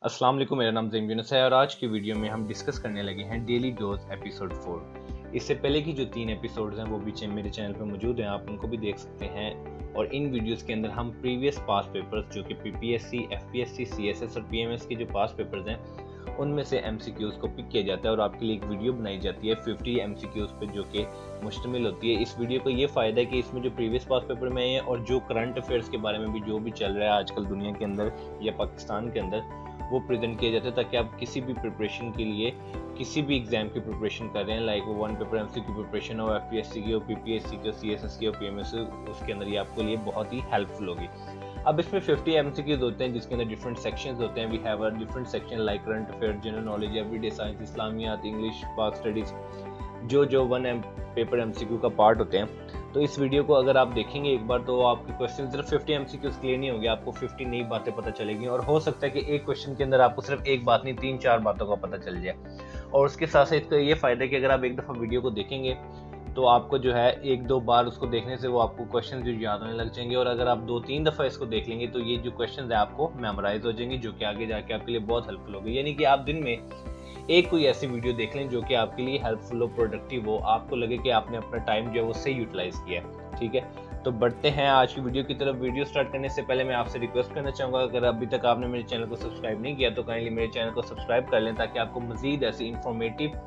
अस्सलाम वालेकुम, मेरा नाम ज़ैन यूनुस है और आज की वीडियो में हम डिस्कस करने लगे हैं डेली डोज एपिसोड 4। इससे पहले की जो 3 एपिसोड्स हैं वो भी मेरे चैनल पे मौजूद हैं, आप उनको भी देख सकते हैं। और इन वीडियोस के अंदर हम प्रीवियस पास पेपर्स जो कि पीपीएससी, एफपीएससी, सीएसएस और पीएमएस के जो पास पेपर्स हैं उनमें से एमसीक्यूज़ को पिक किया जाता है और आपके लिए एक वीडियो बनाई जाती है 50 एमसीक्यूज़ पे जो कि मुश्तमिल होती है। इस वीडियो का ये फ़ायदा है कि इसमें जो प्रीवियस पास पेपर में है और जो करंट अफेयर्स के बारे में भी जो भी चल रहा है आजकल दुनिया के अंदर या पाकिस्तान के अंदर वो प्रेजेंट किए जाते हैं, ताकि आप किसी भी प्रिपरेशन के लिए किसी भी एग्जाम की प्रिपरेशन कर रहे हैं, लाइक वो वन पेपर एमसीक्यू प्रिपरेशन हो, एफपीएससी की हो, पीपीएससी की हो, सीएसएस की हो, पीएमएस, उसके अंदर ये आपके लिए बहुत ही हेल्पफुल होगी। अब इसमें 50 एमसीक्यूज होते हैं जिसके अंदर डिफरेंट सेक्शंस होते हैं। We have a different section like current affair, general knowledge, everyday science, Islamiat, English, Pak studies, जो वन पेपर एमसीक्यू का पार्ट होते हैं। तो इस वीडियो को अगर आप देखेंगे एक बार तो आपके क्वेश्चन सिर्फ 50 एमसीक्यूज क्लियर नहीं होंगे, आपको 50 नई बातें पता चलेगी और हो सकता है कि एक क्वेश्चन के अंदर आपको सिर्फ एक बात नहीं 3-4 बातों का पता चल जाए। और उसके साथ साथ इसका ये फायदा है कि अगर आप एक दफ़ा वीडियो को देखेंगे तो आपको जो है 1-2 बार उसको देखने से वो आपको क्वेश्चन जो याद होने लग जाएंगे, और अगर आप 2-3 दफ़ा इसको देख लेंगे तो ये जो क्वेश्चन है आपको मेमोराइज हो जाएंगे, जो कि आगे जाके आपके लिए बहुत हेल्पफुल होगी। यानी कि आप दिन में एक कोई ऐसी वीडियो देख लें जो कि आपके लिए हेल्पफुल हो, प्रोडक्टिव हो, आपको लगे कि आपने अपना टाइम जो है वो सही यूटिलाइज किया है। ठीक है, तो बढ़ते हैं आज की वीडियो की तरफ। वीडियो स्टार्ट करने से पहले मैं आपसे रिक्वेस्ट करना चाहूँगा, अगर अभी तक आपने मेरे चैनल को सब्सक्राइब नहीं किया तो काइंडली मेरे चैनल को सब्सक्राइब कर लें ताकि आपको मजीद ऐसी इंफॉर्मेटिव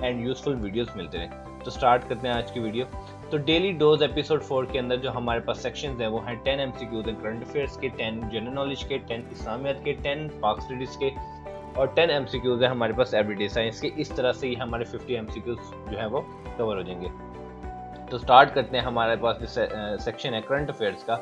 एंड यूजफुल वीडियोस मिलते रहें। तो स्टार्ट करते हैं आज की वीडियो। तो डेली डोज एपिसोड 4 के अंदर जो हमारे पास सेक्शंस हैं वो हैं 10 एमसीक्यूज हैं करंट अफेयर्स के, 10 जनरल नॉलेज के, 10 इस्लामियात के, 10 पाक स्टडीज के और 10 एमसीक्यूज है हमारे पास एवरीडे साइंस के। इस तरह से ही हमारे 50 एमसीक्यूज जो है वो कवर हो जाएंगे। तो स्टार्ट करते हैं। हमारे पास जो सेक्शन है करंट अफेयर्स का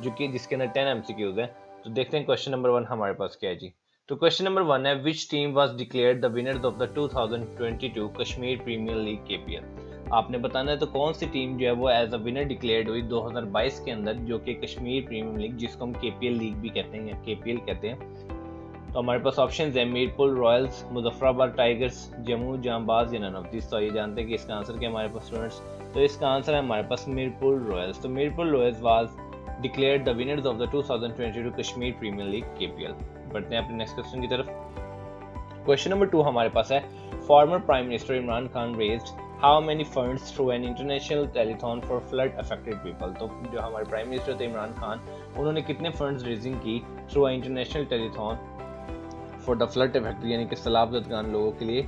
जो कि जिसके अंदर 10 एमसीक्यूज हैं। तो देखते हैं क्वेश्चन नंबर 1 हमारे पास क्या है जी। तो क्वेश्चन नंबर 1 है, which team was declared the winners of the 2022 Kashmir Premier League KPL. आपने बताना है तो कौन सी टीम जो है वो एज अ विनर डिक्लेयर्ड हुई 2022 के अंदर, जो कि कश्मीर प्रीमियर लीग जिसको हम केपीएल लीग भी कहते हैं या केपीएल कहते हैं। तो हमारे पास ऑप्शन है मीरपुर रॉयल्स, मुजफ्फराबाद टाइगर्स, जम्मू जांबाज या नन ऑफ दिस। तो ये जानते हैं कि इसका आंसर क्या हमारे पास स्टूडेंट्स। तो इसका आंसर है हमारे पास मीरपुर रॉयल्स। तो Mirpur Royals was declared the winners of the 2022 Kashmir Premier League KPL. बढ़ते हैं अपने नेक्स्ट क्वेश्चन की तरफ। क्वेश्चन नंबर 2 हमारे पास है, farmer prime minister Imran Khan raised how many funds through an international telethon for flood affected people. तो जो हमारे प्राइम मिनिस्टर थे इमरान खान, उन्होंने कितने फंड्स रेजिंग की through international telethon for the flood effect, यानी कि सैलाब ज़दगान लोगों के लिए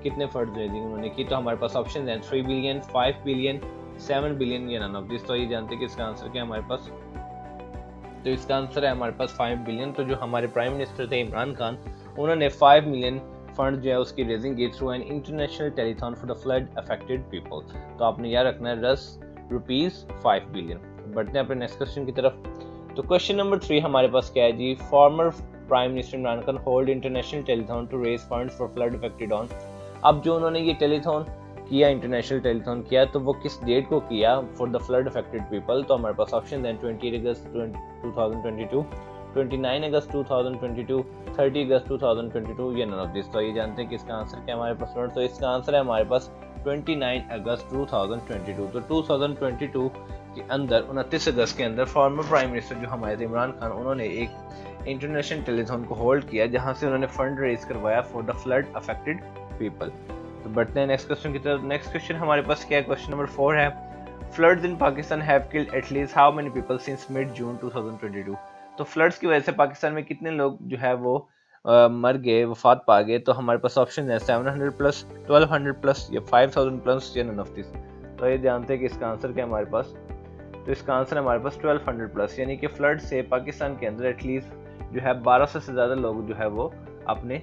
कितने फंड रेजिंग उन्होंने की। तो हमारे पास ऑप्शन हैं 3 बिलियन, 5 बिलियन, 7 बिलियन या नन ऑफ दिस। तो ये जानते हैं कि इसका आंसर क्या है हमारे पास। तो इसका आंसर है हमारे पास 5 बिलियन। तो जो हमारे प्राइम मिनिस्टर थे इमरान खान, उन्होंने 5 मिलियन फंड जो है उसकी रेजिंग की through an international telethon for the flood affected people. तो आपने याद रखना है रुपीज 5 बिलियन। बढ़ते हैं अपने नेक्स्ट क्वेश्चन की तरफ। तो क्वेश्चन नंबर 3 हमारे पास क्या है जी, former prime minister Imran Khan hold international telethon to raise funds for flood affected on. अब जो उन्होंने ये टेलीथॉन किया, इंटरनेशनल टेलीथॉन किया, तो वो किस डेट को किया for the flood affected people. तो हमारे पास ऑप्शन है 28 अगस्त 2022, 29 अगस्त 2022, 30 अगस्त 2022 या नन ऑफ दिस। तो ये जानते हैं कि इसका आंसर क्या हमारे पास। तो इसका आंसर है हमारे पास 29 अगस्त 2022। तो 2022 के अंदर 29 अगस्त के अंदर फॉर्मर प्राइम मिनिस्टर जो हमारे इमरान खान, उन्होंने एक इंटरनेशनल टेलीथॉन को होल्ड किया जहां से उन्होंने फंड रेज करवाया for the flood affected people. तो बढ़ते हैं नेक्स्ट क्वेश्चन की तरफ। नेक्स्ट क्वेश्चन हमारे पास क्या है, क्वेश्चन नंबर 4 है, floods in Pakistan have killed at least how many people since mid June 2022। तो फ्लड्स की वजह से पाकिस्तान में कितने लोग जो है वो मर गए, वफात पा गए। तो हमारे पास ऑप्शन है 700 प्लस, 1200 प्लस या 5000 प्लस या नन ऑफ दिस। तो ये जानते हैं कि इसका आंसर क्या है हमारे पास। तो इसका आंसर है हमारे पास 1200 प्लस, यानी कि फ्लड से पाकिस्तान के अंदर एटलीस्ट जो है 1200 से ज़्यादा लोग जो है वो अपने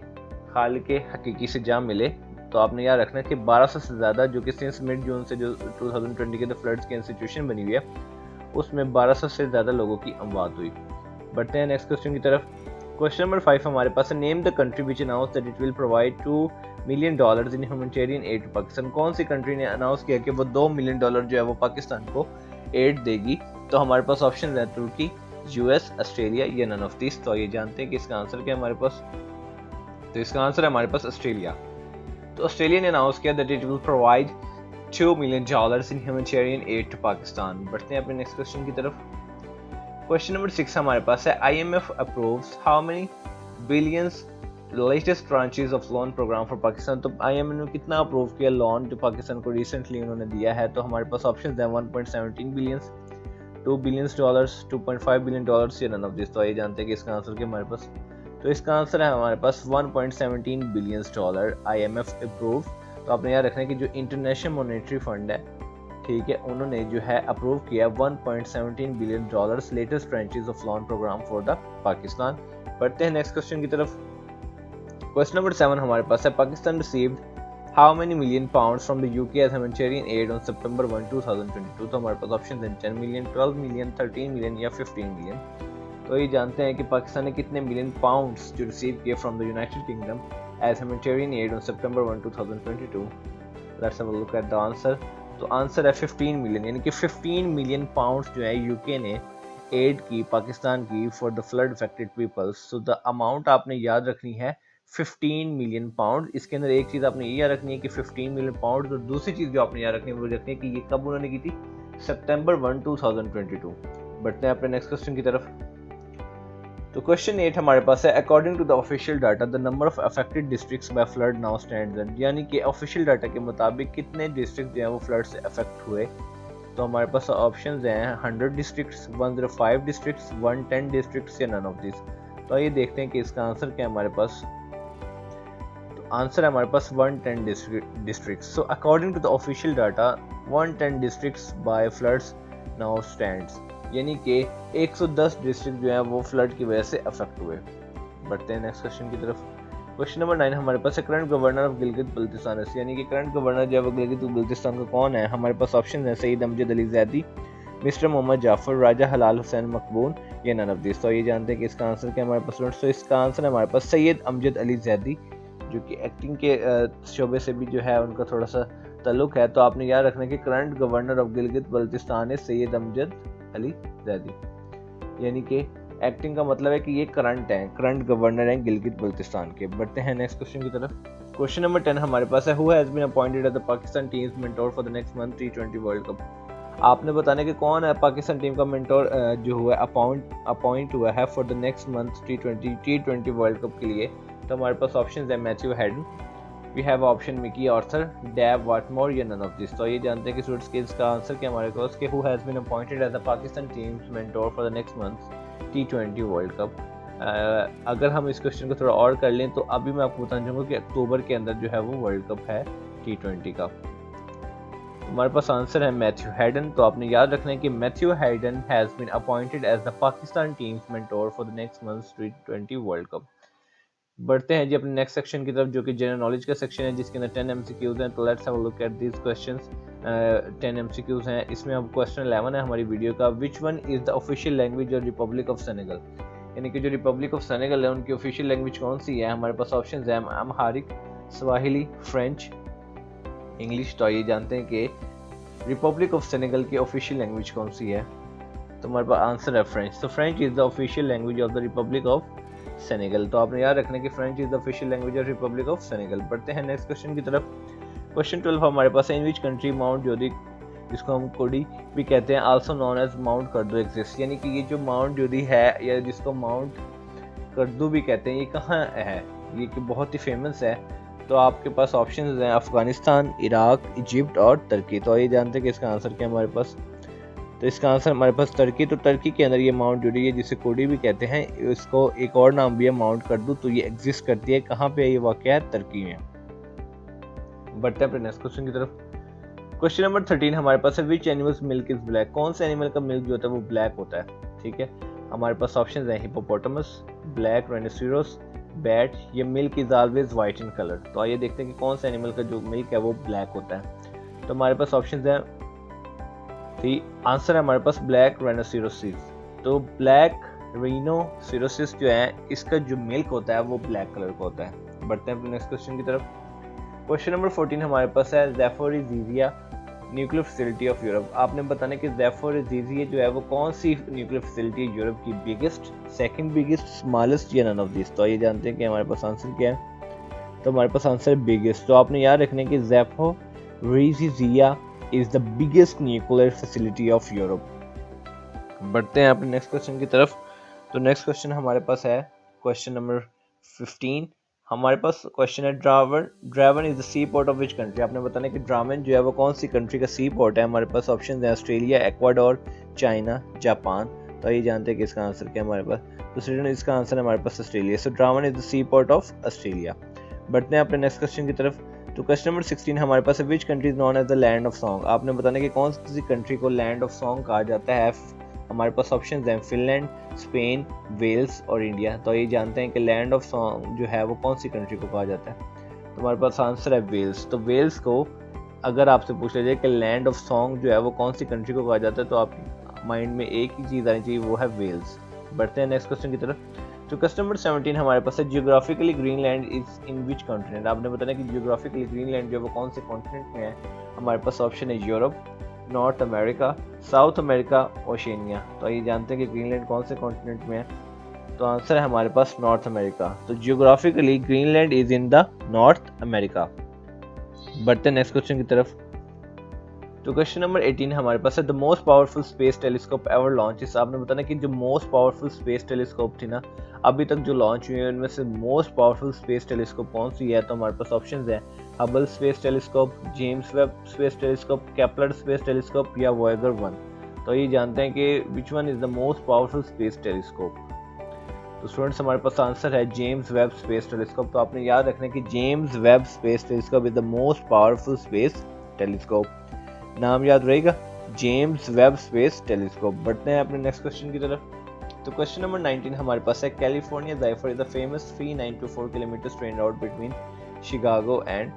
खाल के हकीकी से जा मिले। तो आपने याद रखना कि 1200 से ज़्यादा, जो कि सिंस मिड जून से जो 2020 के फ्लड्स की सिचुएशन बनी हुई है उसमें 1200 से ज़्यादा लोगों की अमवात हुई। बढ़ते हैं नेक्स्ट क्वेश्चन की तरफ। क्वेश्चन नंबर 5 हमारे पास है, name the country which announce that it will provide $2 million in humanitarian aid to Pakistan. कौन सी कंट्री ने अनाउंस किया कि वो $2 मिलियन जो है वो पाकिस्तान को एड देगी। तो हमारे पास ऑप्शन है तुर्की, यूएस, ऑस्ट्रेलिया या नन ऑफ दिस। तो ये जानते हैं कि इसका आंसर क्या है हमारे पास। तो इसका आंसर है हमारे पास ऑस्ट्रेलिया। तो ऑस्ट्रेलिया ने अनाउंस किया that it will provide $2 million in humanitarian aid to Pakistan. बढ़ते हैं अपने नेक्स्ट क्वेश्चन की तरफ। क्वेश्चन नंबर 6 हमारे पास है, IMF approves how many billions latest tranches of loan programme for Pakistan. तो IMF ने कितना अप्रूव किया लोन जो पाकिस्तान को रिसेंटली उन्होंने दिया है? तो हमारे पास ऑप्शन है 1.17 बिलियन, $2 बिलियन, $2.5 बिलियन या नन ऑफ दिस। तो ये जानते हैं कि इसका आंसर क्या हमारे पास, तो इसका आंसर है हमारे पास $1.17 बिलियन IMF अप्रूव। तो आपने याद रखना है कि जो इंटरनेशनल मॉनेटरी फंड है, ठीक है, उन्होंने जो है अप्रूव किया 1.17 billion latest tranches of loan programme for the Pakistan. बढ़ते हैं नेक्स्ट क्वेश्चन की तरफ। क्वेश्चन नंबर 7 हमारे पास है, Pakistan received how many million pounds from the UK as humanitarian aid on September 1, 2022। तो हमारे पास ऑप्शन हैं 10 मिलियन, 12 मिलियन, 13 मिलियन या 15 मिलियन। तो ये जानते हैं कि पाकिस्तान ने कितने मिलियन पाउंड्स जो रिसीव किए from the United Kingdom as humanitarian aid on September 1, 2022। Let's have a look at the answer. तो आंसर है 15 मिलियन, यानी कि 15 मिलियन पाउंड्स जो है यूके ने एड की पाकिस्तान की for the flood affected peoples. So the amount आपने याद रखनी है 15 मिलियन पाउंड। इसके अंदर एक चीज़ आपने ये याद रखनी है कि 15 मिलियन पाउंड, और दूसरी चीज़ जो आपने याद रखनी है वो रखनी है कि ये कब उन्होंने की थी, सितंबर 1, 2022। बढ़ते हैं अपने नेक्स्ट क्वेश्चन की तरफ। तो क्वेश्चन 8 हमारे पास है, according to the official data the number of affected districts by flood now stands at, यानी कि ऑफिशियल डाटा के मुताबिक कितने डिस्ट्रिक्ट जो है वो फ्लड से अफेक्ट हुए। तो हमारे पास ऑप्शंस हैं 100 डिस्ट्रिक्ट्स, 105 डिस्ट्रिक्ट्स, 110 डिस्ट्रिक्ट्स या नन ऑफ दिस। तो आइए देखते हैं कि इसका आंसर क्या है हमारे पास। तो आंसर है हमारे पास 110 districts. So according to the official data 110 districts by floods now stands, यानी कि 110 डिस्ट्रिक्ट जो है वो फ्लड की वजह से अफेक्ट हुए। बढ़ते हैं नेक्स्ट क्वेश्चन की तरफ। क्वेश्चन नंबर 9 हमारे पास है, current governor of Gilgit Baltistan, यानी कि करंट गवर्नर जो है वो गिलगित बल्तिस्तान का कौन है? हमारे पास ऑप्शन है सईद अमजद अली जैदी, मिस्टर मोहम्मद जाफर, राजा हलाल हुसैन मकबून या नन ऑफ दिस। तो ये जानते हैं कि इसका आंसर क्या हमारे पास। तो इसका आंसर है हमारे पास सैयद अमजद अली जैदी, जो कि एक्टिंग के शोबे से भी जो है उनका थोड़ा सा ताल्लुक है। तो आपने याद रखना कि current governor of Gilgit Baltistan है सैयद अमजद अली जैदी, यानी कि एक्टिंग का मतलब है कि ये करंट गवर्नर हैं गिलगित बल्तिस्तान के। बढ़ते हैं नेक्स्ट क्वेश्चन की तरफ। क्वेश्चन नंबर 10 हमारे पास है, who has been appointed as the Pakistan team's mentor for the next month T20 world cup. आपने बताना कि कौन है पाकिस्तान टीम का मेंटोर जो हुआ अपॉइंट हुआ है for the next month T20 world cup के लिए। तो हमारे पास ऑप्शन है Matthew Hayden, we have option Mickey Arthur, Dave Whatmore या नन ऑफ दिस। तो ये जानते हैं कि स्टूडेंट्स के इसका आंसर क्या हमारे पास कि who has been appointed as the Pakistan team's mentor for the next month T20 world cup. अगर हम इस क्वेश्चन को थोड़ा और कर लें तो अभी मैं आपको बताना चाहूँगा कि अक्टूबर के अंदर जो है वो वर्ल्ड कप है T20 का। हमारे पास आंसर है मैथ्यू हैडन। तो आपने याद रखना है कि Matthew Hayden has been appointed as the Pakistan team's mentor for the next month T20 world cup. बढ़ते हैं जी अपने नेक्स्ट सेक्शन की तरफ, जो कि जनरल नॉलेज का सेक्शन है जिसके अंदर 10 MCQs हैं। तो let's have a look at these questions. 10 MCQs हैं, इसमें अब क्वेश्चन 11 है हमारी वीडियो का, which one is the official language of Republic of Senegal, यानी कि जो रिपब्लिक ऑफ सेनेगल है उनकी ऑफिशियल लैंग्वेज कौन सी है? हमारे पास ऑप्शन है अम्हारिक, स्वाहिली, फ्रेंच, इंग्लिश। तो ये जानते हैं कि रिपब्लिक ऑफ सेनेगल की ऑफिशियल लैंग्वेज कौन सी है? तो हमारे पास आंसर है फ्रेंच। तो French is the official language of the Republic of Senegal. तो आपने याद रखना कि French is the official language of Republic of Senegal. बढ़ते हैं नेक्स्ट क्वेश्चन की तरफ। क्वेश्चन 12 हमारे पास है, इन विच कंट्री माउंट जोधी, जिसको हम कोडी भी कहते हैं, आल्सो नोन एज माउंट करदू एग्जिस्ट, यानी कि ये जो माउंट जोधी है या जिसको माउंट करदू भी कहते हैं, ये कहाँ है? ये कि बहुत ही फेमस है। तो आपके पास ऑप्शंस हैं अफगानिस्तान, इराक, इजिप्ट और तुर्की। तो ये जानते हैं कि इसका आंसर क्या हमारे पास। तो इसका आंसर हमारे पास तुर्की। तो तुर्की के अंदर ये माउंट जोड़ी है जिसे कोडी भी कहते हैं, इसको एक और नाम भी है माउंट करदू। तो ये एग्जिस्ट करती है कहाँ पे? ये वाक़या है तुर्की में। बढ़ते हैं अपने नेक्स्ट क्वेश्चन की तरफ। क्वेश्चन नंबर 13 हमारे पास है, which animals milk is black, कौन से एनिमल का मिल्क जो होता है वो ब्लैक होता है? ठीक है, हमारे पास ऑप्शन है हिपोपोटामस, ब्लैक राइनोसेरोस, बैट, ये milk is always white in colour. तो आइए देखते हैं कि कौन सा एनिमल का जो मिल्क है वो ब्लैक होता है। तो हमारे पास ऑप्शन है, आंसर है हमारे पास ब्लैक राइनोसेरोसिस। तो ब्लैक राइनोसेरोसिस जो है इसका जो मिल्क होता है वो ब्लैक कलर का होता है। बढ़ते हैं अपने नेक्स्ट क्वेश्चन की तरफ। क्वेश्चन नंबर 14 हमारे पास है, Zaporizhzhia nuclear facility of Europe. आपने बताना कि ज़ैपोरिज़िया जो है वो कौन सी न्यूक्लियर फैसिलिटी है यूरोप की, बिगेस्ट, सेकंड बिगेस्ट, स्मॉलेस्ट या नन ऑफ दिस। तो ये जानते हैं कि हमारे पास आंसर क्या है। तो हमारे पास आंसर है बिगेस्ट। तो आपने याद रखना कि Zaporizhzhia is the biggest nuclear facility of Europe। बढ़ते हैं अपने नेक्स्ट क्वेश्चन की तरफ। तो नेक्स्ट क्वेश्चन हमारे पास है क्वेश्चन नंबर 15, हमारे पास क्वेश्चन है Darwin is the seaport of which country. आपने बताना है कि ड्रावन जो है वो कौन सी कंट्री का सी पोर्ट है। हमारे पास ऑप्शन है ऑस्ट्रेलिया, इक्वाडोर, चाइना, जापान। तो ये जानते हैं कि इसका आंसर क्या है हमारे पास। तो स्टूडेंट इसका आंसर है हमारे पास Australia. So Darwin is the seaport of Australia. बढ़ते हैं अपने नेक्स्ट क्वेश्चन की तरफ। तो क्वेश्चन नंबर 16 हमारे पास है which country is known as the land of song. आपने बताना कि कौन सी कंट्री को लैंड ऑफ सॉन्ग कहा जाता है। हमारे पास ऑप्शन हैं फिनलैंड, स्पेन, वेल्स और इंडिया। तो ये जानते हैं कि लैंड ऑफ सॉन्ग जो है वो कौन सी कंट्री को कहा जाता है। तो हमारे पास आंसर है वेल्स। तो वेल्स को अगर आपसे पूछ लीजिए कि लैंड ऑफ सॉन्ग जो है वो कौन सी कंट्री को कहा जाता है तो आप माइंड में एक ही चीज़ आनी चाहिए, वो है वेल्स। बढ़ते हैं नेक्स्ट क्वेश्चन की तरफ। तो क्वेश्चन नंबर 17 हमारे पास है geographically Greenland is in which continent. आपने बताना कि जियोग्राफिकली ग्रीनलैंड जो है वो कौन से कॉन्टिनेंट में है। हमारे पास ऑप्शन है Europe, north America, south America, Oceania. तो ये जानते हैं कि ग्रीनलैंड कौन से कॉन्टिनेंट में है। तो आंसर है हमारे पास नॉर्थ अमेरिका। तो geographically Greenland is in the north America. बढ़ते हैं नेक्स्ट क्वेश्चन की तरफ। तो क्वेश्चन नंबर 18 हमारे पास है the most powerful space telescope ever launch. इस आपने बताना कि जो मोस्ट पावरफुल स्पेस टेलीस्कोप थी ना अभी तक जो लॉन्च हुई है उनमें से मोस्ट पावरफुल स्पेस टेलीस्कोप कौन सी है। तो हमारे पास ऑप्शंस हैं Hubble space telescope, James Webb space telescope, Kepler space telescope या वॉयगर 1। तो ये जानते हैं कि which one is the most powerful space telescope. तो स्टूडेंट्स हमारे पास आंसर है जेम्स वेब स्पेस टेलीस्कोप। तो आपने याद रखना है कि James Webb space telescope is the most powerful space telescope. नाम याद रहेगा, जेम्स वेब स्पेस टेलीस्कोप। बढ़ते हैं अपने नेक्स्ट क्वेश्चन की तरफ। तो क्वेश्चन नंबर 19 हमारे पास है California Zephyr is the famous 3924 kilometre train route between Chicago and.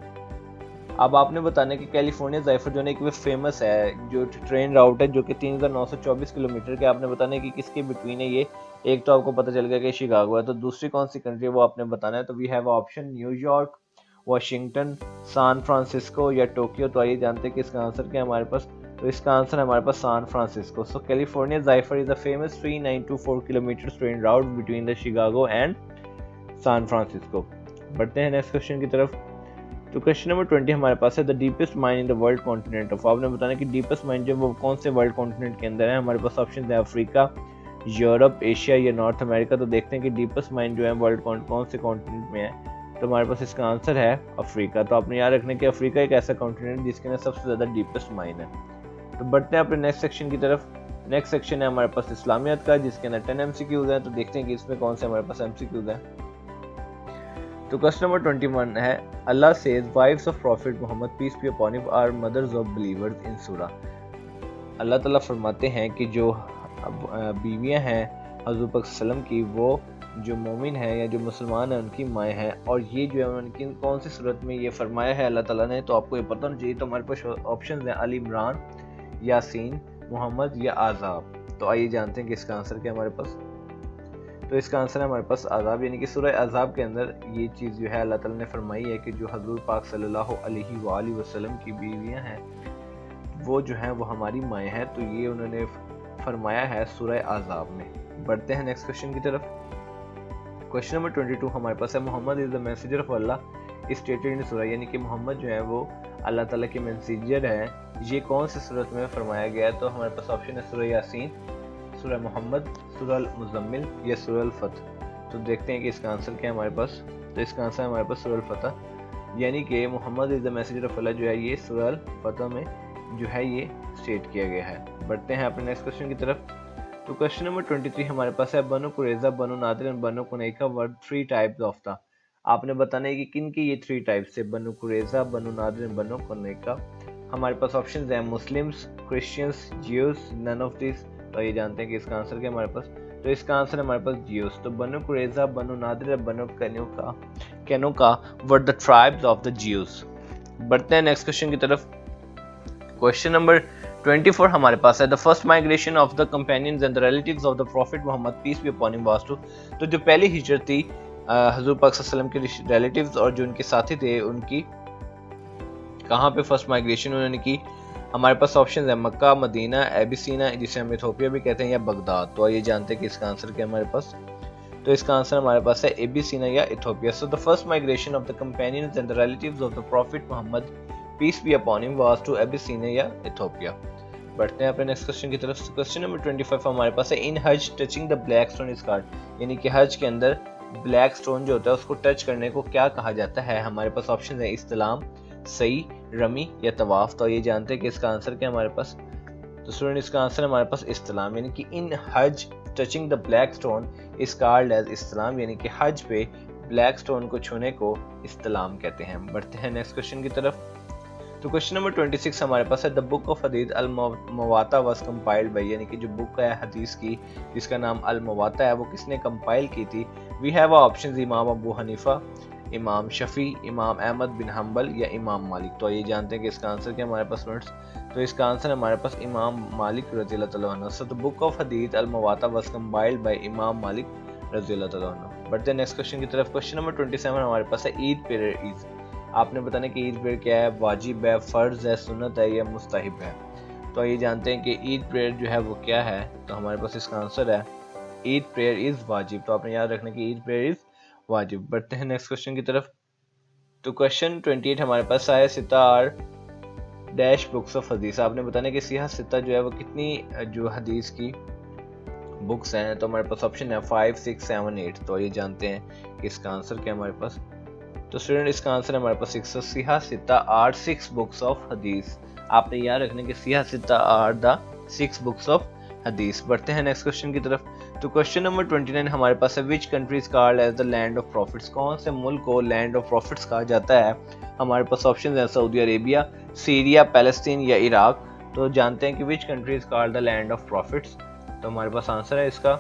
अब आपने बताना है कि कैलिफोर्निया जाइफर जो है एक फेमस है जो ट्रेन राउट है जो कि 3924 किलोमीटर के। आपने बताना है कि किसके बिटवीन है ये। एक तो आपको पता चल गया कि शिकागो है, तो दूसरी कौन सी कंट्री है वो आपने बताना है। तो we have option New York, Washington, San Francisco या टोक्यो। तो आइए जानते हैं कि इसका आंसर क्या है हमारे पास। तो इसका आंसर है हमारे पास San Francisco. So California Zephyr is the famous 3924 kilometre train route between the Chicago and San Francisco. बढ़ते हैं नेक्स्ट क्वेश्चन की तरफ। तो क्वेश्चन नंबर 20 हमारे पास है the deepest mine in the world continent of. आपने बताना कि डीपेस्ट माइन जो वो कौन से वर्ल्ड कॉन्टिनेंट के अंदर है। हमारे पास ऑप्शन है अफ्रीका, यूरोप, एशिया या नॉर्थ अमेरिका। तो देखते हैं कि डीपेस्ट माइन जो है वर्ल्ड कौन से कॉन्टिनेंट में है। तो हमारे पास इसका आंसर है अफ्रीका। तो आपने याद रखना कि अफ्रीका एक ऐसा कॉन्टिनेंट जिसके अंदर सबसे ज़्यादा डीपेस्ट माइन है। तो बढ़ते हैं अपने नेक्स्ट सेक्शन की तरफ। नेक्स्ट सेक्शन है हमारे पास इस्लामियत का जिसके अंदर 10 MCQs हैं। तो देखते हैं कि इसमें कौन से हमारे पास MCQs हैं। तो क्वेश्चन नंबर 21 है Allah says wives of prophet Muhammad peace be upon him are mothers of believers in सूरा। अल्लाह ताला फरमाते हैं कि जो बीवियां हैं हज़रत पाक सल्लम की वो जो मोमिन है या जो मुसलमान है उनकी माएँ हैं। और ये जो है उनकी कौन सी सूरत में ये फरमाया है अल्लाह ताला ने। तो आपको ये पता होना चाहिए। तो हमारे पास ऑप्शन हैं अली इमरान, यासीन, मोहम्मद या आज़ाब। तो आइए जानते हैं कि इसका आंसर क्या है हमारे पास। तो इसका आंसर है हमारे पास आज़ाब, यानी कि सूरह आज़ाब के अंदर ये चीज़ जो है अल्लाह ताला ने फरमाई है कि जो हज़रत पाक सल्लल्लाहु अलैहि वसल्लम की बीवियां हैं वो जो हैं वो हमारी माएँ हैं। तो ये उन्होंने फरमाया है सूरह आज़ाब में। बढ़ते हैं नेक्स्ट क्वेश्चन की तरफ। क्वेश्चन नंबर 22 हमारे पास है Muhammad is the messenger of Allah stated in surah, यानी कि मोहम्मद जो है वो अल्लाह ताला के मैसेंजर है। ये कौन सी सूरत में फरमाया गया है। तो हमारे पास ऑप्शन है सूरह यासीन, सूरह मोहम्मद, सूरह मुज़म्मिल या सूरह फतह। तो देखते हैं कि इसका आंसर क्या है हमारे पास। तो इसका आंसर है हमारे पास सूरह फतह, यानी कि Muhammad is the messenger of Allah जो है ये सूरह फतह में जो है ये स्टेट किया गया है। बढ़ते हैं अपने नेक्स्ट क्वेश्चन की तरफ। तो क्वेश्चन नंबर 23 हमारे पास है Banu Qurayza, Banu Nadir and Banu Qaynuqa were 3 types of the. आपने बताना है कि किन की ये 3 टाइप्स है, Banu Qurayza, Banu Nadir and Banu Qaynuqa. हमारे पास ऑप्शंस हैं Muslims, Christians, Jews, none of this. तो ये जानते हैं कि इसका आंसर क्या है हमारे पास। तो इसका आंसर है हमारे पास ज्यूस। तो बनु कुरैज़ा, बनु नादिर और Banu Qaynuqa were the tribes of the Jews. बढ़ते हैं नेक्स्ट क्वेश्चन की तरफ। क्वेश्चन नंबर 24 हमारे पास है the first migration of the companions and the relatives of the prophet Muhammad peace be upon him was to. तो जो पहली हिजरत थी हज़रत पाक सल्लल्लाहु अलैहि वसल्लम के रिलेटिव्स और जो उनके साथी थे उनकी कहाँ पे फर्स्ट माइग्रेशन उन्होंने की। हमारे पास ऑप्शन है मक्का, मदीना, एबिसीना जिसे हम इथोपिया भी कहते हैं या बगदाद। तो ये जानते हैं कि इसका आंसर क्या है हमारे पास। तो इसका आंसर हमारे पास है एबिसीना या Ethiopia. So the first migration of the companions and the relatives of the prophet Muhammad peace be upon him was to Abyssinia या इथोपिया। बढ़ते हैं अपने नेक्स्ट क्वेश्चन की तरफ। क्वेश्चन नंबर 25 हमारे पास है इन हज touching the black stone is called, यानी कि हज के अंदर ब्लैक स्टोन जो होता है उसको टच करने को क्या कहा जाता है? हमारे पास ऑप्शन है इस्लाम, सई, रमी या तवाफ। तो ये जानते हैं कि इसका आंसर क्या हमारे पास? तो स्टूडेंट इसका आंसर हमारे पास इस्लाम, यानी कि इन हज touching the black stone is called as Islam, यानी कि हज पे ब्लैक स्टोन को छूने को इस्लाम कहते हैं। बढ़ते हैं नेक्स्ट क्वेश्चन की तरफ। तो क्वेश्चन नंबर 26 हमारे पास है द बुक ऑफ हदीस अल मवाता वाज कंपाइल्ड बाय, यानी कि जो बुक है हदीस की जिसका नाम अल मवाता है वो किसने कंपाइल की थी? वी हैव ऑप्शंस इमाम अबू हनीफा, इमाम शफी, इमाम अहमद बिन हम्बल या इमाम मालिक। तो ये जानते हैं कि इसका आंसर क्या हमारे पास स्टूडेंट्स? तो इसका आंसर हमारे पास इमाम मालिक रज़ियल्लाहु तआला अन्हु। सो द बुक ऑफ हदीस अल मवाता वाज कंपाइल्ड बाय इमाम मालिक रज़ियल्लाहु तआला अन्हु। बढ़ते हैं नेक्स्ट क्वेश्चन की तरफ। क्वेश्चन नंबर 27 हमारे पास है ईद पीरियड इज। आपने बताना कि ईद पीरियड क्या है? वाजिब है, फर्ज है, सुन्नत है या मुस्तहिब है? तो ये जानते हैं कि ईद पीरियड जो है वो क्या है? तो हमारे पास इसका आंसर है ईद प्रेयर इज वाजिब। तो आपने याद रखना कि ईद प्रेयर इज वाजिब। बढ़ते हैं नेक्स्ट क्वेश्चन की तरफ। तो क्वेश्चन 28 हमारे पास साया सिता आर डैश बुक्स ऑफ हदीस। आपने बताना कि सिया सिता जो है वो कितनी जो हदीस की बुक्स हैं? तो हमारे पास ऑप्शन है 5, 6, 7, 8। तो ये जानते हैं कि इसका आंसर क्या है हमारे पास? तो स्टूडेंट इसका आंसर है हमारे पास 6। सिया सिता आर 6 बुक्स ऑफ हदीस। आपने याद रखना कि सिया सिता आर द 6 बुक्स ऑफ हदीस। बढ़ते हैं नेक्स्ट क्वेश्चन की तरफ। तो क्वेश्चन नंबर 29 हमारे पास है which country is called as the land of prophets. कौन से मुल्क को लैंड ऑफ प्रॉफिट्स कहा जाता है? हमारे पास ऑप्शन है सऊदी अरेबिया, सीरिया, पैलेस्टीन या इराक। तो जानते हैं कि which country is called the land of prophets. तो हमारे पास आंसर है इसका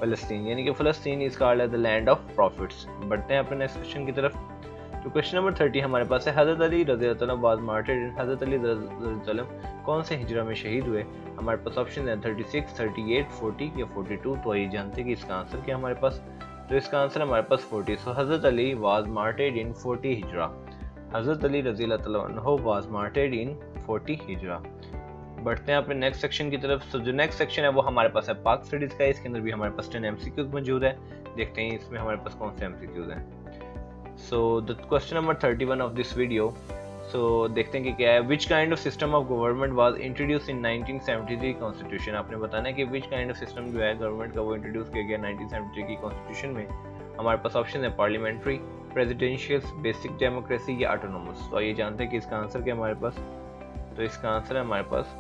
फलस्तीन, यानी कि फलस्तीन is called as the land of prophets. बढ़ते हैं अपने नेक्स्ट क्वेश्चन की तरफ। तो क्वेश्चन नंबर 30 हमारे पास है हज़रत अली रज़ियल्लाहु अन्हु वाज मार्टिर्ड। हज़रत अली रज़ियल्लाहु अन्हु कौन से हिजरा में शहीद हुए? हमारे पास ऑप्शन है 36, 38, 40 या 42। तो ये जानते हैं कि इसका आंसर क्या हमारे पास? तो इसका आंसर हमारे पास 40। सो हज़रत अली वाज मार्टिर्ड इन 40 हिजरा। हज़रत अली रज़ियल्लाहु अन्हु वाज मार्टिर्ड इन 40 हिजरा। बढ़ते हैं अपने नेक्स्ट सेक्शन की तरफ। तो जो नेक्स्ट सेक्शन है वो हमारे पास है पाक स्टडीज का। इसके अंदर भी हमारे पास 10 एमसीक्यूज मौजूद है। देखते हैं इसमें हमारे पास कौन से एमसीक्यूज हैं। So the question number 31 of this video, so देखते हैं कि क्या है। which kind of system of government was introduced in 1973 constitution। आपने बताना है कि which kind of system जो है गवर्नमेंट का वो इंट्रोड्यूस किया गया 1973 की कॉन्स्टिट्यूशन में। हमारे पास ऑप्शन है पार्लियामेंट्री, प्रेसिडेंशियल, बेसिक डेमोक्रेसी या ऑटोनोमस। तो ये जानते हैं कि इसका आंसर क्या हमारे पास? तो इसका आंसर है हमारे पास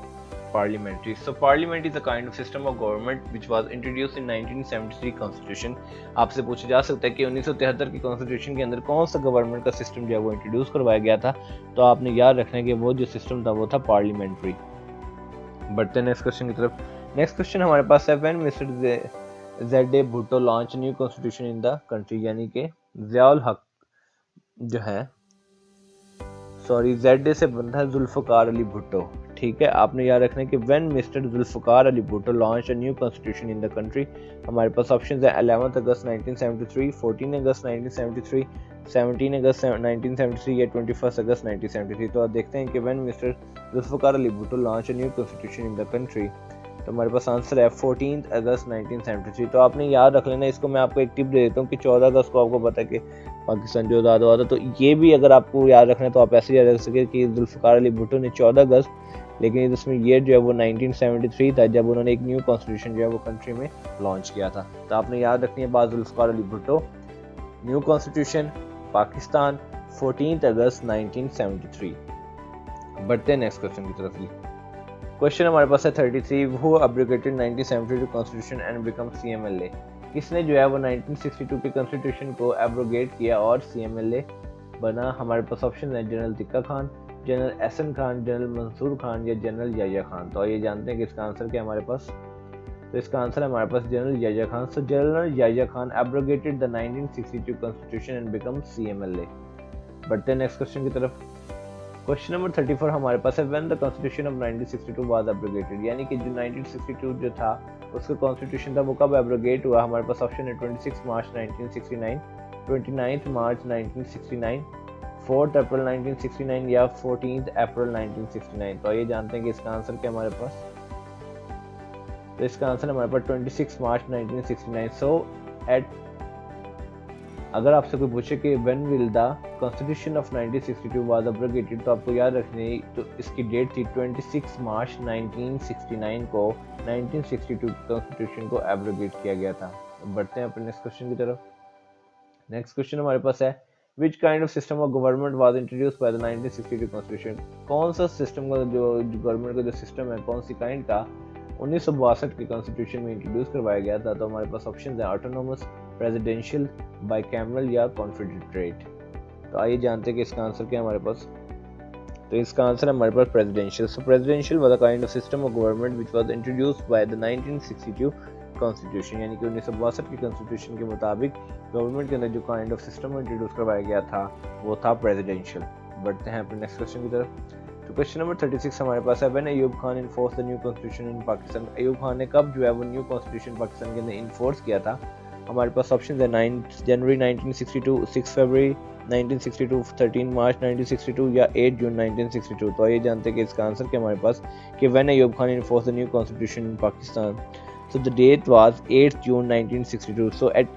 parliamentary. So parliament is a kind of system of government which was introduced in 1973 constitution। आपसे पूछा जा सकता है कि 1973 की कॉन्स्टिट्यूशन के अंदर कौन सा गवर्नमेंट का सिस्टम जो है वो इंट्रोड्यूस करवाया गया था? तो आपने याद रखना है कि वो जो सिस्टम था वो था पार्लियामेंट्री। बढ़ते हैं नेक्स्ट क्वेश्चन की तरफ। नेक्स्ट क्वेश्चन हमारे पास है when mister Z Bhutto launch new constitution in the country, यानी कि ज़ियाउल हक जो है जेड से बनता है जुल्फ़िकार अली भुट्टो। ठीक है, आपने याद रखना है कि when mister Zulfikar Ali Bhutto launch a new constitution in the country. हमारे पास ऑप्शंस है 11 अगस्त 1973, 14 अगस्त 1973, 17 अगस्त 1973 या 21 अगस्त 1973। तो आप देखते हैं कि when mister Zulfikar Ali Bhutto launch a new constitution in the country. तो हमारे पास आंसर है 14 अगस्त 1973। तो आपने याद रख लेना। इसको मैं आपको एक टिप दे देता हूँ कि 14 अगस्त को आपको पता है कि पाकिस्तान जो आज़ाद हुआ था। तो ये भी अगर आपको याद रखना है तो आप ऐसे याद रख सके कि जुल्फ़िकार अली भुट्टो ने 14 अगस्त, लेकिन इसमें ईयर जो है वो 1973 था जब उन्होंने एक न्यू कॉन्स्टिट्यूशन जो है वो कंट्री में लॉन्च किया था। तो आपने याद रखनी है बात जुल्फ़िकार अली भुट्टो, न्यू कॉन्स्टिट्यूशन, पाकिस्तान, 14 अगस्त 1973। बढ़ते हैं नेक्स्ट क्वेश्चन की तरफ। क्वेश्चन हमारे पास है 33 who अब्रोगेटेड 1972 constitution and become CMLA। किसने जो है वो 1962 की कॉन्स्टिट्यूशन को एब्रोगेट किया और CMLA बना? हमारे पास ऑप्शन है जनरल तिक्का खान, जनरल एहसन खान, जनरल मंसूर खान या जनरल याह्या खान। तो ये जानते हैं कि इसका आंसर क्या है हमारे पास? तो इसका आंसर है हमारे पास general Yahya Khan. So general Yahya Khan abrogated the 1962 constitution and become CMLA। बढ़ते हैं नेक्स्ट क्वेश्चन की तरफ। क्वेश्चन नंबर 34 हमारे पास है when the constitution of 1962 was abrogated, यानी कि जो 1962 जो था उसका कॉन्स्टिट्यूशन था वो कब एब्रोगेट हुआ? हमारे पास ऑप्शन है 26 मार्च 1969, 29 मार्च 1969, 4 अप्रैल 1969 या 14 अप्रैल 1969। तो ये जानते हैं कि इसका आंसर क्या हमारे पास? तो इसका आंसर हमारे पास 26 मार्च 1969। सो एट अगर आपसे कोई पूछे कि when will the constitution of 1962 was abrogated, तो आपको याद रखनी तो इसकी डेट थी 26 मार्च 1969 को 1962 कॉन्स्टिट्यूशन को एब्रोगेट किया गया था। बढ़ते हैं अपने नेक्स्ट क्वेश्चन की तरफ। नेक्स्ट क्वेश्चन हमारे पास है which kind of system of government was introduced by the 1962 constitution. कौन सा सिस्टम का जो गवर्नमेंट का जो सिस्टम है कौन सी काइंड का 1962 के कॉन्स्टिट्यूशन में इंट्रोड्यूस करवाया गया था। तो हमारे पास ऑप्शन है ऑटोनोमस, प्रेसिडेंशियल, बाइकैमरल या कॉन्फेडरेट। तो आइए जानते हैं कि इसका आंसर क्या है हमारे पास। तो इसका आंसर है हमारे पास presidential. So presidential was a kind of system of government which was introduced by the 1962 constitution, यानी कि 1962 की कॉन्स्टिट्यूशन के मुताबिक गवर्नमेंट के अंदर जो काइंड ऑफ सिस्टम इंट्रोड्यूस करवाया गया था वो था प्रेसिडेंशियल। बढ़ते हैं अपने नेक्स्ट क्वेश्चन की तरफ। तो क्वेश्चन नंबर 36 हमारे पास है when Ayub Khan enforce the new constitution इन पाकिस्तान। अयूब खान ने कब जो है वो न्यू कॉन्स्टिट्यूशन पाकिस्तान के अंदर इन्फोर्स किया था। हमारे पास ऑप्शन है 9 जनवरी 1962, 6 फरवरी 1962, 13 मार्च 1962 या 8 जून 1962। तो आइए जानते हैं कि इसका आंसर क्या हमारे पास कि when Ayub Khan enforce the new constitution in Pakistan. So the date was 8th June 1962. So at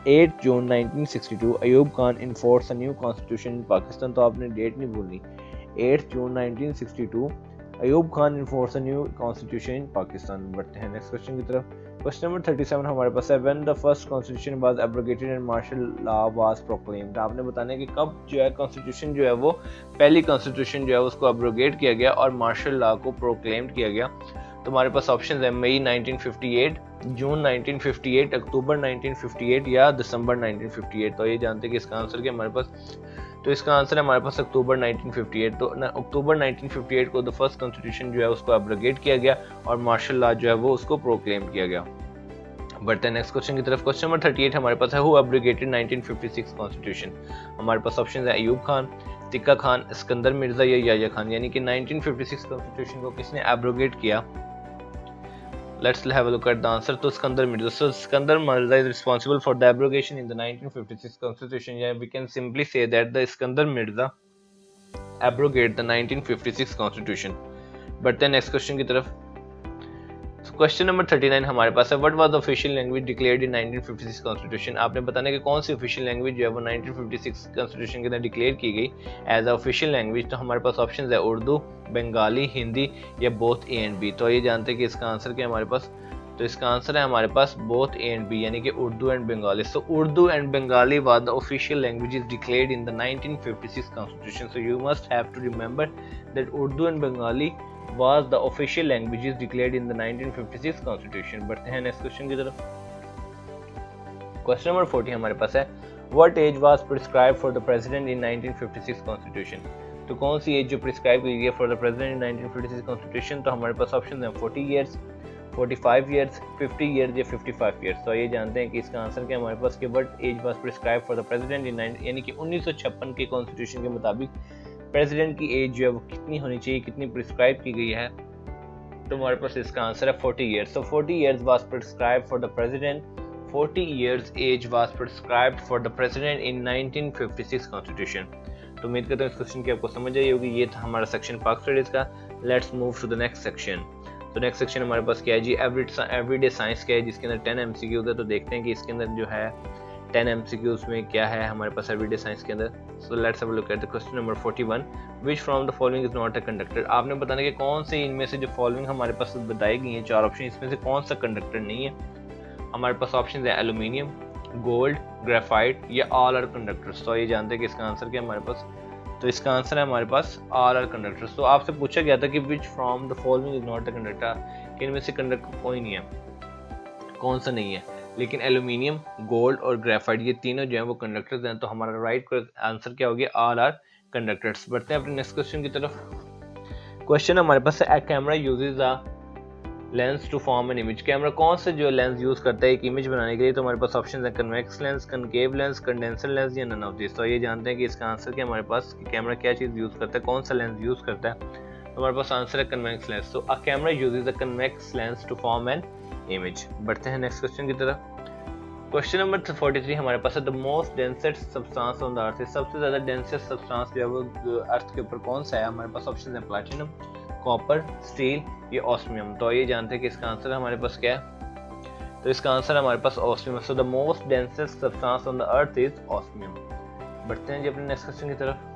8 June 1962, Ayub Khan enforced a new constitution in Pakistan. तो आपने डेट नहीं भूलनी। 8 June 1962, Ayub Khan enforced a new constitution in Pakistan. बढ़ते हैं next question की तरफ। Question number 37 हमारे पास है when the first constitution was abrogated and martial law was proclaimed। आपने बताना है कि कब जो है कॉन्स्टिट्यूशन जो है वो पहली कॉन्स्टिट्यूशन जो है उसको अब्रोगेट किया गया और मार्शल लॉ को प्रोक्लेम्ड किया गया। तो हमारे पास ऑप्शन है मई 1958, जून 1958, अक्टूबर 1958 या दिसंबर 1958। तो ये जानते हैं कि इसका आंसर क्या हमारे पास। तो इसका आंसर है हमारे पास अक्टूबर 1958। तो अक्टूबर 1958 को द फर्स्ट कॉन्स्टिट्यूशन जो है उसको अब्रोगेट किया गया और मार्शल लॉ जो है वो उसको प्रोक्लेम किया गया। बढ़ते हैं नेक्स्ट क्वेश्चन की तरफ। क्वेश्चन नंबर 38 हमारे पास है हु अब्रोगेटेड 1956 कॉन्स्टिट्यूशन। हमारे पास ऑप्शन है अयूब खान, तिक्का खान, सिकंदर मिर्जा या याया खान, यानी कि 1956 कॉन्स्टिट्यूशन को किसने एब्रोगेट किया। Let's have a look at the answer. तो Sikandar Mirza. So Sikandar Mirza is responsible for the abrogation in the 1956 constitution. Yeah, we can simply say that the Iskandar Mirza abrogate the 1956 constitution. बढ़ते हैं next question की तरफ। Question number 39 हमारे पास है what was the official language declared in 1956 constitution. आपने बताना है कि कौन सी ऑफिशियल लैंग्वेज जो है वो 1956 कॉन्स्टिट्यूशन के अंदर डिक्लेयर की गई एज अ ऑफिशियल लैंग्वेज। तो हमारे पास ऑप्शन है उर्दू, बंगाली, हिंदी या बोथ ए एंड बी। तो ये जानते हैं कि इसका आंसर क्या है हमारे पास। तो इसका आंसर है हमारे पास बोथ ए एंड बी, यानी कि Urdu and Bengali. So Urdu and Bengali was the official languages declared in the 1956 constitution. So you must have to remember that Urdu and Bengali was the official languages declared in the 1956 constitution। बढ़ते हैं next question की तरफ। Question number 40 हमारे पास है what age was prescribed for the president in 1956 constitution। तो कौन सी as जो प्रिस्क्राइब की गई है for the president in 1956 constitution. तो हमारे पास ऑप्शन है 40 ईयर्स, 45 ईयर्स, 50 ईयर्स या 55 ईयर्स। तो ये जानते हैं कि इसका आंसर क्या हमारे पास कि what age was prescribed for the president in यानी कि 1956 के कॉन्स्टिट्यूशन के मुताबिक प्रेसिडेंट की एज जो है वो कितनी होनी चाहिए, कितनी प्रिस्क्राइब की गई है। तो हमारे पास इसका आंसर है 40 years. So 40 years was prescribed for the president. 40 years as was prescribed for the president in 1956 constitution. तो उम्मीद करता हूँ इस क्वेश्चन की आपको समझ आई होगी। ये था हमारा सेक्शन पाक स्टडीज का। Let's move to the next section. तो नेक्स्ट सेक्शन हमारे पास क्या है जी, एवरीडे साइंस क्या है, जिसके अंदर 10 MCQs है। तो देखते हैं कि इसके अंदर जो है 10 MCQs में क्या है हमारे पास एवरीडे साइंस के अंदर। So let's have a look at the question number 41 which from the following is not a conductor. आपने बताना कि कौन से इनमें से जो फॉलोइंग हमारे पास बताई गई हैं 4 ऑप्शन, इसमें से कौन सा कंडक्टर नहीं है। हमारे पास ऑप्शन है एल्यूमिनियम, गोल्ड, ग्रेफाइट या ऑल आर कंडक्टर्स। तो ये जानते हैं कि इसका आंसर क्या है हमारे पास। तो इसका आंसर है हमारे पास ऑल आर कंडक्टर्स। तो आपसे पूछा गया था कि which from the following is not a conductor, कि इनमें से कंडक्टर कोई नहीं है, कौन सा नहीं है। लेकिन एल्यूमिनियम, गोल्ड और ग्रेफाइट ये तीनों जो है वो कंडक्टर्स हैं। तो हमारा राइट आंसर क्या हो गया, ऑल आर कंडक्टर्स। बढ़ते हैं अपने नेक्स्ट क्वेश्चन की तरफ। क्वेश्चन हमारे पास है camera uses a lens to form an image. Camera कौन सा जो लेंस यूज करता है एक इमेज बनाने के लिए। तो हमारे पास ऑप्शन है convex lens, concave lens, condenser lens या नन ऑफ दिस। तो ये जानते हैं कि इसका आंसर क्या हमारे पास कि कैमरा क्या चीज यूज करता है, कौन सा लेंस यूज करता है। तो हमारे पास आंसर है कन्वेक्स लेंस। तो a camera uses a convex lens to form an image. बढ़ते हैं नेक्स्ट क्वेश्चन की तरफ। क्वेश्चन नंबर 43 हमारे पास है the most densest substance on the अर्थ। सबसे ज्यादा डेंसेस्ट सब्सटेंस जो है वो अर्थ के ऊपर कौन सा है। हमारे पास ऑप्शन है प्लैटिनम, कॉपर, स्टील या ऑस्मियम। तो ये जानते हैं कि इसका आंसर हमारे पास क्या है। तो इसका आंसर हमारे पास osmium. So the most densest substance on the earth is osmium. बढ़ते हैं जी अपने नेक्स्ट क्वेश्चन की तरफ।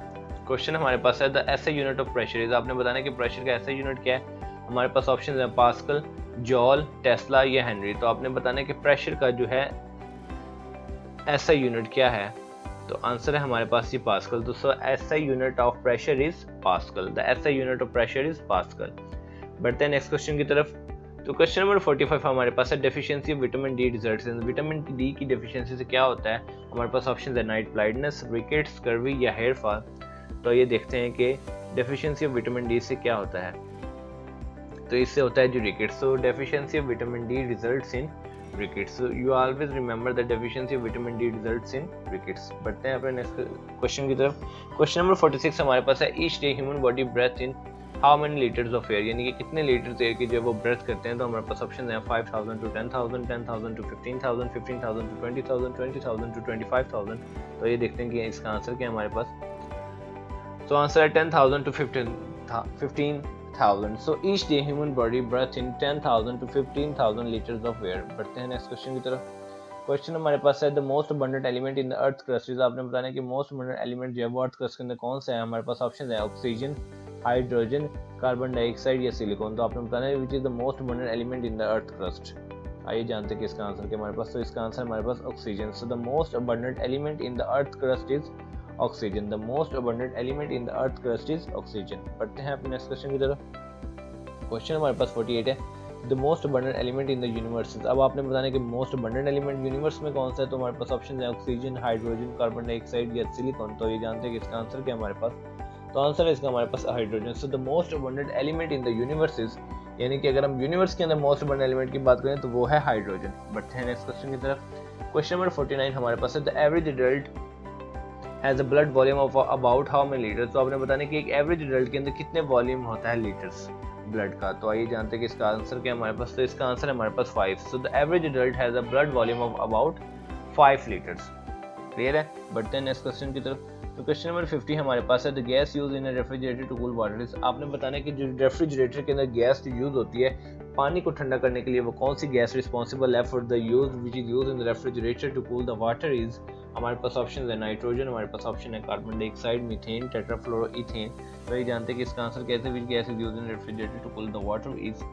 क्वेश्चन हमारे पास है the SI unit of pressure is. आपने बताना है कि प्रेशर का एसआई यूनिट क्या है। हमारे पास ऑप्शन है पास्कल, जॉल, टेस्ला या हेनरी। तो आपने बताना है कि प्रेशर का जो है SI यूनिट क्या है? तो आंसर है हमारे पास ये पास्कल। तो SI unit of pressure is pascal. The SI unit of pressure is pascal. बढ़ते हैं नेक्स्ट क्वेश्चन की तरफ। तो क्वेश्चन नंबर 45 हमारे पास है deficiency of vitamin D results in. Vitamin D की डेफिशिएंसी से क्या होता है? हमारे पास ऑप्शन है नाइट ब्लाइंडनेस, रिकेट्स, कर्वी या हेयर फॉल। तो ये देखते हैं कि डेफिशिएंसी ऑफ विटामिन डी से क्या होता है। तो इससे होता है जो rickets. So deficiency of vitamin D results in rickets. So you always remember the deficiency of vitamin D results in rickets. बढ़ते हैं अपने नेक्स्ट क्वेश्चन की तरफ। क्वेश्चन नंबर 46 हमारे पास है each day human body breathe in how many litres of air, यानी कि कितने लीटर एयर की जो वो ब्रेथ करते हैं। तो हमारे पास ऑप्शन है 5000 to 10,000, 10,000 to 15,000, 15,000 to 20,000, 20,000 to 25,000। तो ये देखते हैं कि इसका आंसर क्या है हमारे पास। तो आंसर है 10,000 to 15,000। So each day human body breath in 10,000 to 15,000 liters of air। बढ़ते हैं नेक्स्ट क्वेश्चन की तरफ। क्वेश्चन हमारे पास है the most abundant element in the earth crust is. आपने बताना है कि मोस्ट अबंडेंट एलिमेंट जो है वो अर्थ क्रस्ट के अंदर कौन सा है। हमारे पास ऑप्शन है ऑक्सीजन, हाइड्रोजन, कार्बन डाइऑक्साइड या सिलिकॉन। तो आपने बताना है which is the most abundant element in the earth crust. आइए जानते हैं कि इसका आंसर क्या हमारे पास। तो इसका आंसर हमारे पास oxygen. So the most abundant element in the earth crust is oxygen. The most abundant element in the earth crust is oxygen. बढ़ते हैं अपने नेक्स्ट क्वेश्चन की तरफ। क्वेश्चन हमारे पास 48 है the most abundant element in the universe. अब आपने बताना है कि मोस्ट अबंडेंट एलिमेंट यूनिवर्स में कौन सा है। तो हमारे पास ऑप्शन है ऑक्सीजन, हाइड्रोजन, कार्बन डाइऑक्साइड या सिलिकॉन। तो ये जानते हैं कि इसका आंसर क्या हमारे पास। तो आंसर है इसका हमारे पास hydrogen. So the most abundant element in the universe is, यानी कि अगर हम यूनिवर्स के अंदर मोस्ट अबंडेंट एलिमेंट की बात करें तो वो है हाइड्रोजन। बढ़ते हैं नेक्स्ट क्वेश्चन की तरफ। क्वेश्चन नंबर 49 हमारे पास है the average adult has a blood volume of about how many litres. तो आपने बताना है कि एक एवरेज एडल्ट के अंदर कितने वॉल्यूम होता है लीटर्स ब्लड का। तो आइए जानते हैं कि इसका आंसर क्या है हमारे पास। तो इसका आंसर है हमारे पास 5। So the average adult has a blood volume of about 5 litres. Clear है। बढ़ते हैं नेक्स्ट क्वेश्चन की तरफ। तो क्वेश्चन नंबर 50 हमारे पास है the gas use in a refrigerator to cool water. आपने बताना है कि जो रेफ्रिजरेटर के अंदर गैस यूज होती है पानी को ठंडा करने के लिए, वो कौन सी गैस रिस्पॉन्सिबल है for the use which is use in the refrigerator to cool the water is. हमारे पास ऑप्शन है नाइट्रोजन, हमारे पास ऑप्शन है कार्बन डाइऑक्साइड, मीथेन, टेट्राफ्लोरोइथेन। तो ये जानते हैं कि इसका आंसर कैसे which gas is used in refrigerator to cool the water is.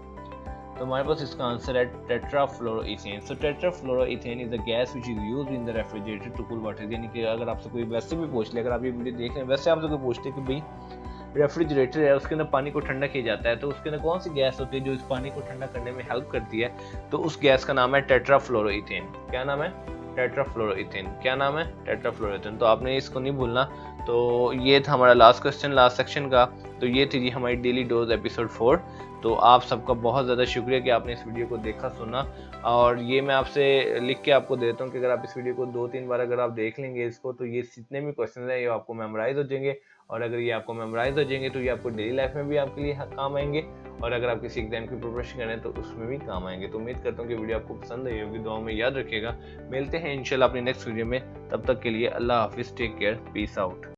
तो हमारे पास इसका आंसर है tetrafluoroethane. So tetrafluoroethane is the gas which is used in the refrigerator to cool water. यानी कि अगर आपसे कोई वैसे भी पूछ ले, अगर आप ये वीडियो देख रहे हैं वैसे आपसे कोई पूछते कि भाई रेफ्रिजरेटर है उसके अंदर पानी को ठंडा किया जाता है तो उसके अंदर कौन सी गैस होती है जो इस पानी को ठंडा करने में हेल्प करती है, तो उस गैस का नाम है टेट्राफ्लोरोइथेन। क्या नाम है? टेट्राफ्लोरोइथेन। क्या नाम है? टेट्राफ्लोरोइथेन। तो आपने इसको नहीं भूलना। तो ये था हमारा लास्ट क्वेश्चन लास्ट सेक्शन का। तो ये थी जी हमारी डेली डोज एपिसोड 4। तो आप सबका बहुत ज़्यादा शुक्रिया कि आपने इस वीडियो को देखा सुना। और ये मैं आपसे लिख के आपको देता हूँ कि अगर आप इस वीडियो को 2-3 बार अगर आप देख लेंगे इसको, तो ये जितने भी क्वेश्चन हैं ये आपको मेमोराइज हो जाएंगे। और अगर ये आपको मेमोराइज हो जाएंगे तो ये आपको डेली लाइफ में भी आपके लिए काम आएंगे। और अगर आप किसी एग्जाम की प्रिपरेशन करें तो उसमें भी काम आएंगे। तो उम्मीद करता हूँ कि वीडियो आपको पसंद आई होगी। दुआ में याद रखिएगा। मिलते हैं इंशाल्लाह अपनी नेक्स्ट वीडियो में। तब तक के लिए अल्लाह हाफिज़। Take care. Peace out.